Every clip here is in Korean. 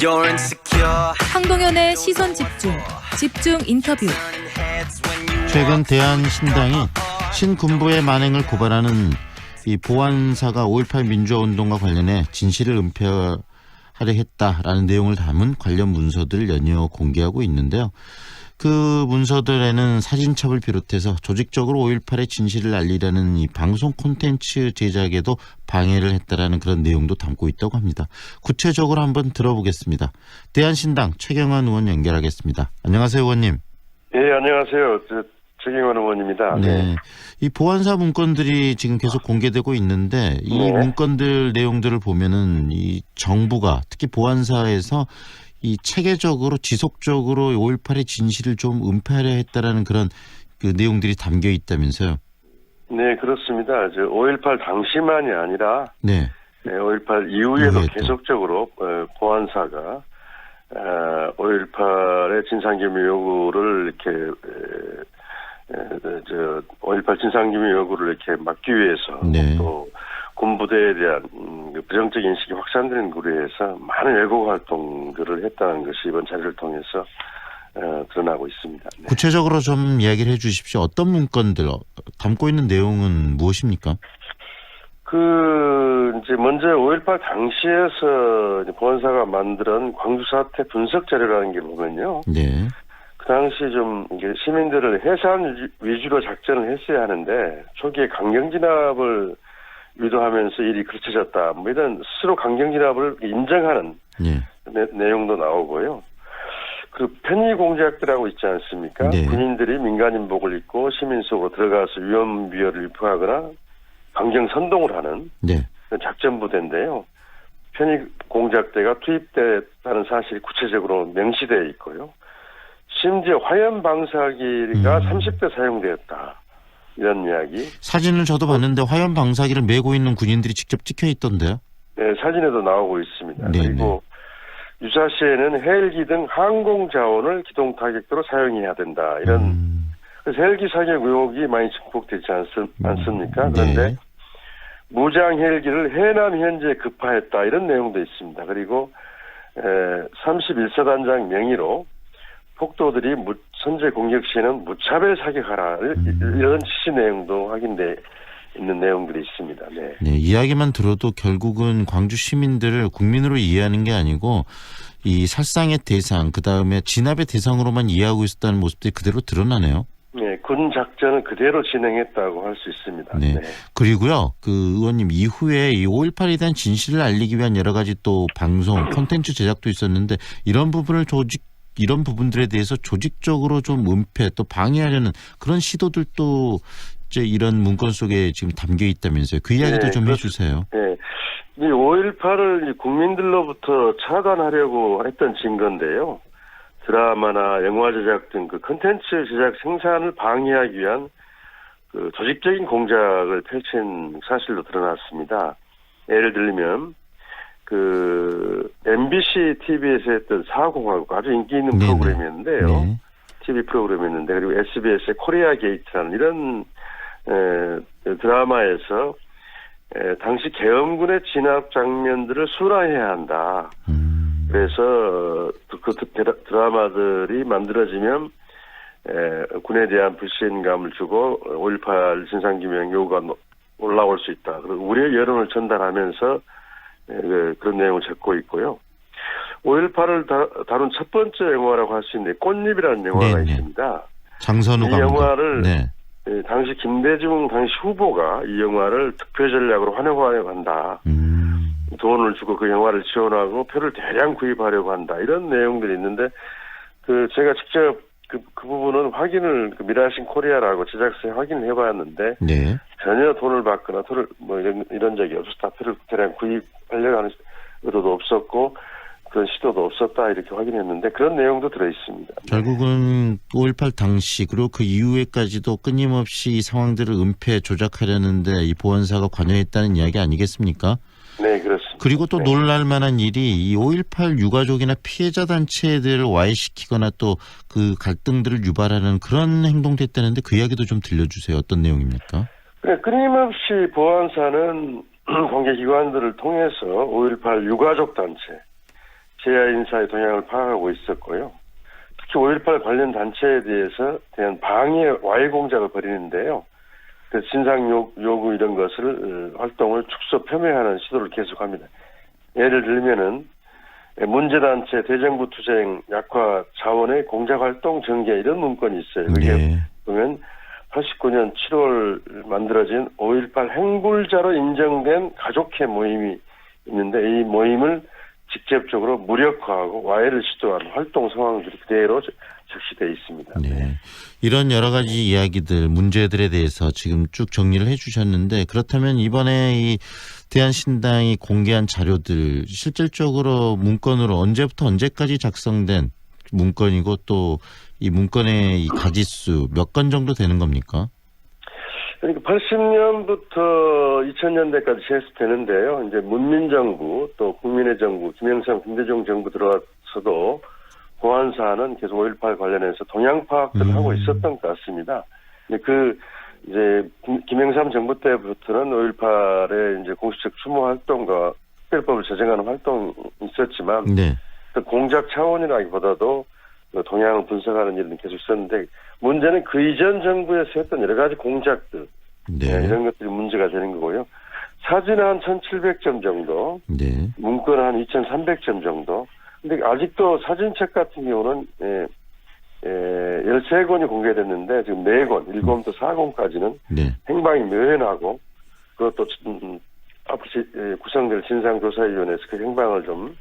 You're insecure. 황동현의 시선 집중 인터뷰. 최근 대한신당이 신군부의 만행을 고발하는 이 보안사가 5.18 민주화운동과 관련해 진실을 은폐하려 했다라는 내용을 담은 관련 문서들을 연이어 공개하고 있는데요. 그 문서들에는 사진첩을 비롯해서 조직적으로 5.18의 진실을 알리려는 이 방송 콘텐츠 제작에도 방해를 했다라는 그런 내용도 담고 있다고 합니다. 구체적으로 한번 들어보겠습니다. 대한신당 최경환 의원 연결하겠습니다. 안녕하세요, 의원님. 네, 안녕하세요. 최경환 의원입니다. 네. 이 보안사 문건들이 지금 계속 공개되고 있는데 이 문건들 내용들을 보면은 이 정부가 특히 보안사에서 이 체계적으로 지속적으로 5.18의 진실을 좀 은폐하려 했다라는 그런 그 내용들이 담겨 있다면서요? 네, 그렇습니다. 5.18 당시만이 아니라 5.18 이후에도 계속적으로 보안사가 5.18의 진상규명 요구를 이렇게 5.18 진상규명 요구를 이렇게 막기 위해서 또 군부대에 대한 부정적 인식이 확산되는 구례에서 많은 왜곡 활동들을 했다는 것이 이번 자료를 통해서 드러나고 있습니다. 네. 구체적으로 좀 이야기를 해 주십시오. 어떤 문건들 담고 있는 내용은 무엇입니까? 이제 먼저 5.18 당시에서 보안사가 만든 광주 사태 분석 자료라는 게 보면요. 네. 그 당시 좀 시민들을 해산 위주로 작전을 했어야 하는데 초기에 강경 진압을 유도하면서 일이 그르쳐졌다. 뭐 이런 스스로 강경 진압을 인정하는 내용도 나오고요. 그 편의 공작들하고 있지 않습니까? 군인들이 민간인복을 입고 시민 속으로 들어가서 위험 비열을 유포하거나 강경 선동을 하는 작전 부대인데요. 편의 공작대가 투입됐다는 사실이 구체적으로 명시되어 있고요. 심지어 화염 방사기가 30대 사용되었다. 이런 이야기. 사진을 저도 봤는데 화염 방사기를 메고 있는 군인들이 직접 찍혀 있던데요. 네, 사진에도 나오고 있습니다. 그리고 유사시에는 헬기 등 항공 자원을 기동 타격도로 사용해야 된다. 이런 그래서 헬기 사격 의혹이 많이 증폭되지 않습니까? 그런데 무장 헬기를 해남 현지에 급파했다. 이런 내용도 있습니다. 그리고 31사단장 명의로 폭도들이 선제 공격 시에는 무차별 사격하라 이런 지시 내용도 확인돼 있는 내용들이 있습니다. 네. 이야기만 들어도 결국은 광주 시민들을 국민으로 이해하는 게 아니고 이 살상의 대상 그다음에 진압의 대상으로만 이해하고 있었다는 모습들이 그대로 드러나네요. 네, 군 작전은 그대로 진행했다고 할 수 있습니다. 네. 그리고요, 그 의원님 이후에 이 5.18에 대한 진실을 알리기 위한 여러 가지 또 방송 콘텐츠 제작도 있었는데 이런 부분들에 대해서 조직적으로 좀 은폐 또 방해하려는 그런 시도들도 이제 이런 문건 속에 지금 담겨 있다면서요. 그 이야기도 좀 해주세요. 네, 이 5.18을 국민들로부터 차단하려고 했던 증거인데요. 드라마나 영화 제작 등 그 콘텐츠 제작 생산을 방해하기 위한 그 조직적인 공작을 펼친 사실도 드러났습니다. 예를 들면 MBC TV에서 했던 사공화국 아주 인기 있는 프로그램이었는데요. TV 프로그램이었는데 그리고 SBS의 코리아 게이트라는 이런 드라마에서 당시 계엄군의 진압 장면들을 순화해야 한다. 그래서 그 드라마들이 만들어지면 군에 대한 불신감을 주고 5.18 진상규명 요구가 올라올 수 있다. 그리고 우려의 여론을 전달하면서 그런 내용을 적고 있고요. 5.18을 다룬 첫 번째 영화라고 할 수 있는데 꽃잎이라는 영화가 있습니다. 장선우 감독. 이 영화를 당시 김대중 당시 후보가 이 영화를 득표 전략으로 활용하려고 한다. 돈을 주고 그 영화를 지원하고 표를 대량 구입하려고 한다. 이런 내용들이 있는데 제가 직접 그 부분은 확인을 미라신 코리아라고 제작사에 확인을 해봤는데 전혀 돈을 받거나 표를 이런 적이 없었다. 표를 대량 구입하려고 하는 의도도 없었고 그런 시도도 없었다 이렇게 확인했는데 그런 내용도 들어있습니다. 결국은 5.18 당시 그리고 그 이후에까지도 끊임없이 이 상황들을 은폐 조작하려는데 이 보안사가 관여했다는 이야기 아니겠습니까? 네, 그렇습니다. 그리고 또 놀랄만한 일이 이 5.18 유가족이나 피해자 단체들을 와해시키거나 또 그 갈등들을 유발하는 그런 행동도 했다는데 그 이야기도 좀 들려주세요. 어떤 내용입니까? 끊임없이 보안사는 관계기관들을 통해서 5.18 유가족 단체, 제야 인사의 동향을 파악하고 있었고요. 특히 5.18 관련 단체에 대한 방해 와해 공작을 벌이는데요. 그래서 진상 요구 이런 것을 활동을 축소 폄훼하는 시도를 계속합니다. 예를 들면은 문제단체 대정부 투쟁 약화 자원의 공작활동 전개 이런 문건이 있어요. 그게 네. 보면 89년 7월 만들어진 5.18 행불자로 인정된 가족회 모임이 있는데 이 모임을 직접적으로 무력화하고 와해를 시도하는 활동 상황들이 그대로 적시되어 있습니다. 네. 이런 여러 가지 이야기들, 문제들에 대해서 지금 쭉 정리를 해 주셨는데 그렇다면 이번에 이 대한신당이 공개한 자료들 실질적으로 문건으로 언제부터 언제까지 작성된 문건이고 또 이 문건의 이 가지수 몇 건 정도 되는 겁니까? 그러니까 80년부터 2000년대까지 제시되는데요. 이제 문민정부 또 국민의 정부, 김영삼, 김대중 정부 들어와서도 보안사는 계속 5.18 관련해서 동향 파악들을 하고 있었던 것 같습니다. 이제 김영삼 정부 때부터는 5.18의 이제 공식적 추모 활동과 특별법을 제정하는 활동이 있었지만 네. 그 공작 차원이라기보다도 동향을 분석하는 일은 계속 있었는데 문제는 그 이전 정부에서 했던 여러 가지 공작들 네. 이런 것들이 문제가 되는 거고요. 사진은 한 1,700점 정도, 네. 문건은 한 2,300점 정도. 근데 아직도 사진책 같은 경우는 13권이 공개됐는데 지금 4권, 1권부터 4권까지는 네. 행방이 묘연하고 그것도 앞으로 구성될 진상조사위원회에서 그 행방을 좀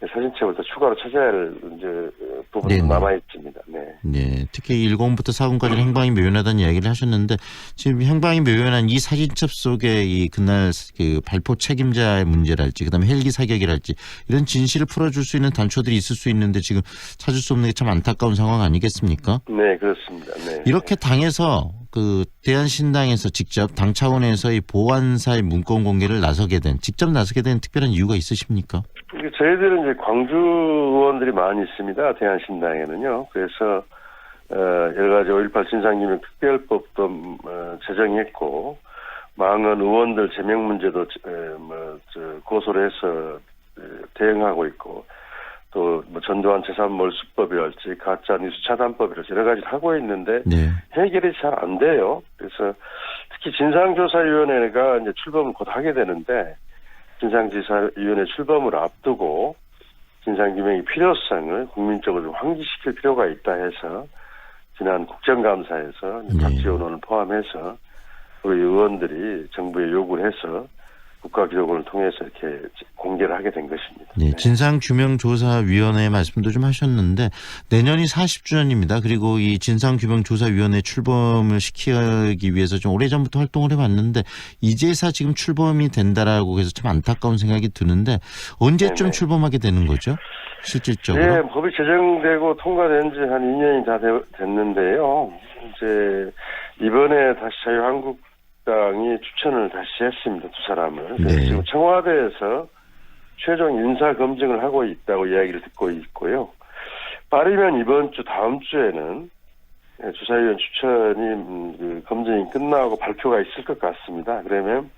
사진책부터 추가로 찾아야 할 이제 부분이 네네. 남아 있습니다. 네. 네. 특히 1권부터 4권까지 행방이 묘연하다는 이야기를 하셨는데 지금 행방이 묘연한 이 사진첩 속에 이 그날 그 발포 책임자의 문제랄지 그다음에 헬기 사격이랄지 이런 진실을 풀어줄 수 있는 단초들이 있을 수 있는데 지금 찾을 수 없는 게 참 안타까운 상황 아니겠습니까? 네, 그렇습니다. 네. 이렇게 당에서 그 대한신당에서 직접 당 차원에서 이 보안사의 문건 공개를 직접 나서게 된 특별한 이유가 있으십니까? 저희들은 이제 광주 의원들이 많이 있습니다. 대한신당에는요. 그래서 여러 가지 5.18 진상규명 특별법도 제정했고 망언 의원들 제명 문제도 고소를 해서 대응하고 있고 또 전두환 재산 몰수법이랄지 가짜 뉴스 차단법이랄지 여러 가지를 하고 있는데 네. 해결이 잘 안 돼요. 그래서 특히 진상조사위원회가 이제 출범을 곧 하게 되는데 진상조사위원회 출범을 앞두고 진상규명의 필요성을 국민적으로 좀 환기시킬 필요가 있다 해서 지난 국정감사에서 각 지원원을 포함해서 우리 의원들이 정부에 요구를 해서 국가기록원을 통해서 이렇게 공개를 하게 된 것입니다. 네, 진상규명조사위원회 말씀도 좀 하셨는데 내년이 40주년입니다. 그리고 이 진상규명조사위원회 출범을 시키기 위해서 좀 오래전부터 활동을 해봤는데 이제서 지금 출범이 된다라고 해서 참 안타까운 생각이 드는데 언제쯤 네네. 출범하게 되는 거죠? 실질적으로? 네, 법이 제정되고 통과된 지 한 2년이 다 됐는데요. 이제 이번에 다시 자유한국당이 추천을 다시 했습니다. 두 사람을. 네. 지금 청와대에서 최종 인사 검증을 하고 있다고 이야기를 듣고 있고요. 빠르면 이번 주 다음 주에는 조사위원 추천이 검증이 끝나고 발표가 있을 것 같습니다. 그러면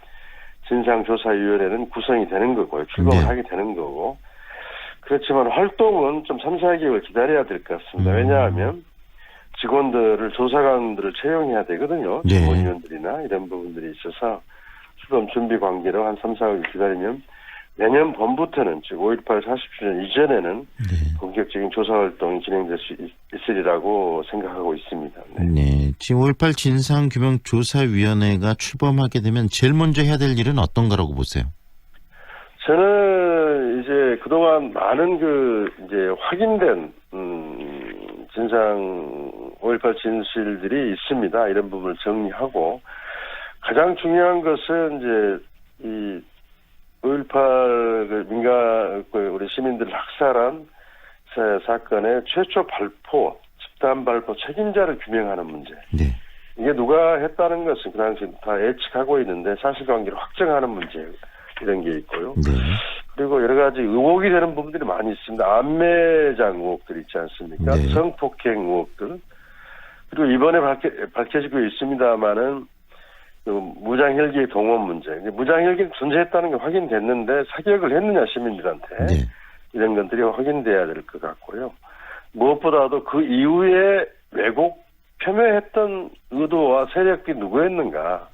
진상조사위원회는 구성이 되는 거고요. 출범을 네. 하게 되는 거고. 그렇지만 활동은 좀 3, 4개월 기다려야 될 것 같습니다. 왜냐하면 직원들을 조사관들을 채용해야 되거든요. 네. 직원위원들이나 이런 부분들이 있어서 출범 준비 관계로 한 3, 4개월 기다리면 내년 봄부터는 즉 5.18 40주년 이전에는 네. 본격적인 조사 활동이 진행될 수 있으리라고 생각하고 있습니다. 네. 네. 지금 5.18 진상규명조사위원회가 출범하게 되면 제일 먼저 해야 될 일은 어떤 거라고 보세요? 저는 이제 그동안 많은 이제 확인된 진상 5.18 진실들이 있습니다. 이런 부분을 정리하고 가장 중요한 것은 이제 이 5.18 민간 우리 시민들을 학살한 사건의 최초 발포, 집단 발포 책임자를 규명하는 문제. 네. 이게 누가 했다는 것은 그 당시 다 예측하고 있는데 사실관계를 확정하는 문제 이런 게 있고요. 네. 그리고 여러 가지 의혹이 되는 부분들이 많이 있습니다. 안매장 의혹들 있지 않습니까? 네. 성폭행 의혹들. 그리고 이번에 밝혀지고 있습니다마는 무장 헬기 동원 문제. 무장 헬기는 존재했다는 게 확인됐는데 사격을 했느냐 시민들한테. 네. 이런 것들이 확인돼야 될 것 같고요. 무엇보다도 그 이후에 왜곡 폄훼했던 의도와 세력이 누구였는가,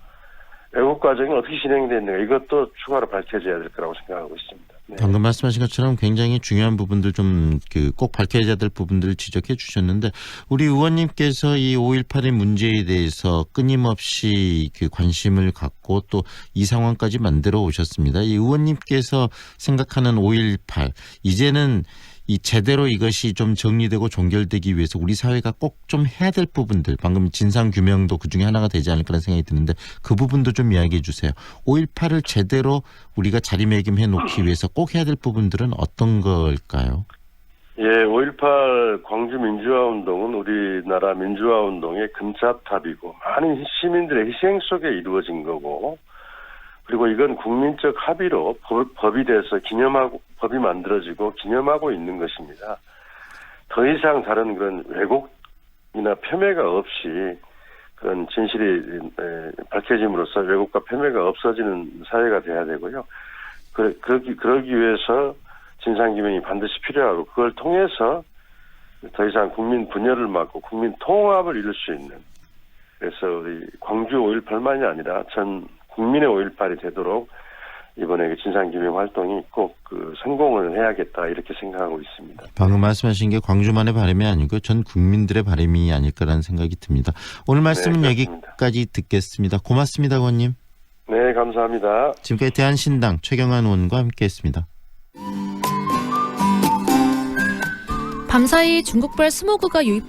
왜곡 과정이 어떻게 진행됐는가, 이것도 추가로 밝혀져야 될 거라고 생각하고 있습니다. 네. 방금 말씀하신 것처럼 굉장히 중요한 부분들 좀 꼭 밝혀야 될 부분들을 지적해 주셨는데 우리 의원님께서 이 5.18의 문제에 대해서 끊임없이 관심을 갖고 또 이 상황까지 만들어 오셨습니다. 이 의원님께서 생각하는 5.18 이제는 이 제대로 이것이 좀 정리되고 종결되기 위해서 우리 사회가 꼭 좀 해야 될 부분들, 방금 진상 규명도 그중에 하나가 되지 않을까라는 생각이 드는데 그 부분도 좀 이야기해 주세요. 5.18을 제대로 우리가 자리매김해 놓기 위해서 꼭 해야 될 부분들은 어떤 걸까요? 예, 5.18 광주 민주화운동은 우리나라 민주화운동의 금자탑이고 많은 시민들의 희생 속에 이루어진 거고, 그리고 이건 국민적 합의로 법이 돼서 법이 만들어지고 기념하고 있는 것입니다. 더 이상 다른 그런 왜곡이나 폄훼가 없이 그런 진실이 밝혀짐으로써 왜곡과 폄훼가 없어지는 사회가 돼야 되고요. 그러기 위해서 진상규명이 반드시 필요하고, 그걸 통해서 더 이상 국민 분열을 막고 국민 통합을 이룰 수 있는, 그래서 우리 광주 5.18만이 아니라 전 국민의 5.18이 되도록 이번에 진상규명 활동이 꼭 성공을 해야겠다, 이렇게 생각하고 있습니다. 방금 말씀하신 게 광주만의 바람이 아니고 전 국민들의 바람이 아닐까라는 생각이 듭니다. 오늘 말씀은 네, 여기까지 듣겠습니다. 고맙습니다, 의원님. 네, 감사합니다. 지금까지 대한신당 최경환 의원과 함께했습니다. 밤사이 중국발 스모그가 유입돼